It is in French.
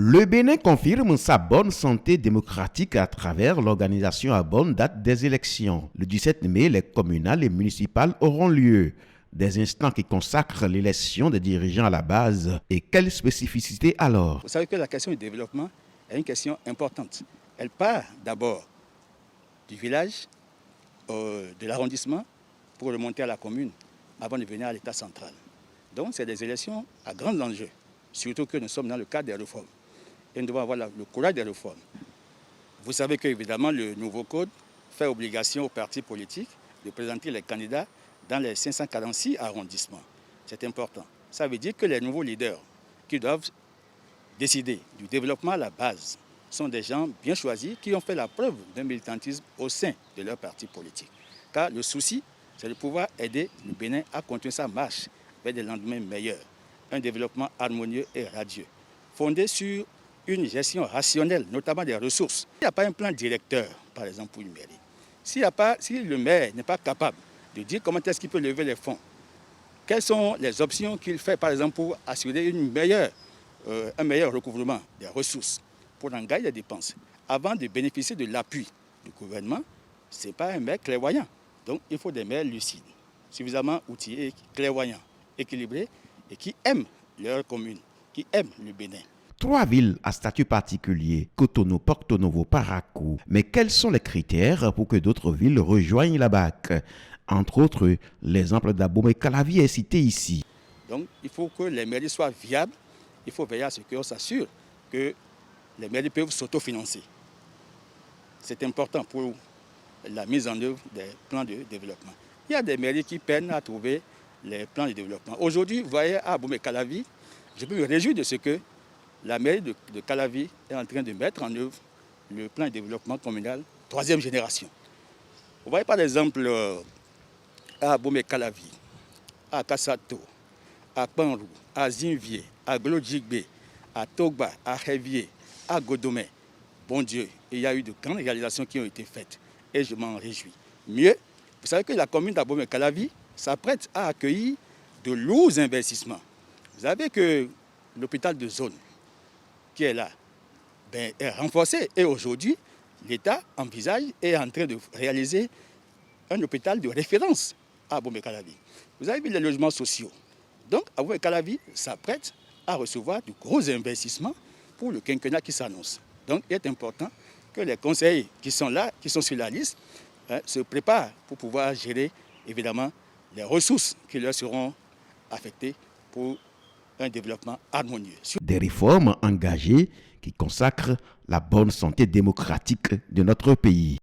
Le Bénin confirme sa bonne santé démocratique à travers l'organisation à bonne date des élections. Le 17 mai, les communales et municipales auront lieu. Des instants qui consacrent l'élection des dirigeants à la base. Et quelle spécificité alors? Vous savez que la question du développement est une question importante. Elle part d'abord du village, de l'arrondissement, pour remonter à la commune, avant de venir à l'État central. Donc c'est des élections à grands enjeux, surtout que nous sommes dans le cadre des réformes. Et nous devons avoir le courage des réformes. Vous savez qu'évidemment, le nouveau code fait obligation aux partis politiques de présenter les candidats dans les 546 arrondissements. C'est important. Ça veut dire que les nouveaux leaders qui doivent décider du développement à la base sont des gens bien choisis qui ont fait la preuve d'un militantisme au sein de leur parti politique. Car le souci, c'est de pouvoir aider le Bénin à continuer sa marche vers des lendemains meilleurs, un développement harmonieux et radieux, fondé sur une gestion rationnelle, notamment des ressources. Il n'y a pas un plan directeur, par exemple, pour une mairie. Si le maire n'est pas capable de dire comment est-ce qu'il peut lever les fonds, quelles sont les options qu'il fait, par exemple, pour assurer un meilleur recouvrement des ressources, pour engager les dépenses, avant de bénéficier de l'appui du gouvernement, ce n'est pas un maire clairvoyant. Donc il faut des maires lucides, suffisamment outillés, clairvoyants, équilibrés et qui aiment leur commune, qui aiment le Bénin. 3 villes à statut particulier, Cotonou, Porto Novo, Parakou. Mais quels sont les critères pour que d'autres villes rejoignent la BAC? Entre autres, l'exemple d'Abomey-Calavi est cité ici. Donc il faut que les mairies soient viables, il faut veiller à ce qu'on s'assure que les mairies peuvent s'autofinancer. C'est important pour la mise en œuvre des plans de développement. Il y a des mairies qui peinent à trouver les plans de développement. Aujourd'hui, vous voyez, à Abomey-Calavi, je peux me réjouir de ce que la mairie de Calavi est en train de mettre en œuvre le plan de développement communal 3e génération. Vous voyez par exemple à Abomey-Calavi, à Kassato, à Panrou, à Zinvier, à Glodjigbe, à Togba, à Révier, à Godomé. Bon Dieu, il y a eu de grandes réalisations qui ont été faites et je m'en réjouis. Mieux, vous savez que la commune d'Abomey-Calavi s'apprête à accueillir de lourds investissements. Vous savez que l'hôpital de zone qui est là est renforcé et aujourd'hui, l'État envisage et est en train de réaliser un hôpital de référence à Abomey-Calavi. Vous avez vu les logements sociaux. Donc, Abomey-Calavi s'apprête à recevoir de gros investissements pour le quinquennat qui s'annonce. Donc, il est important que les conseillers qui sont là, qui sont sur la liste, se préparent pour pouvoir gérer, évidemment, les ressources qui leur seront affectées pour un développement harmonieux. Des réformes engagées qui consacrent la bonne santé démocratique de notre pays.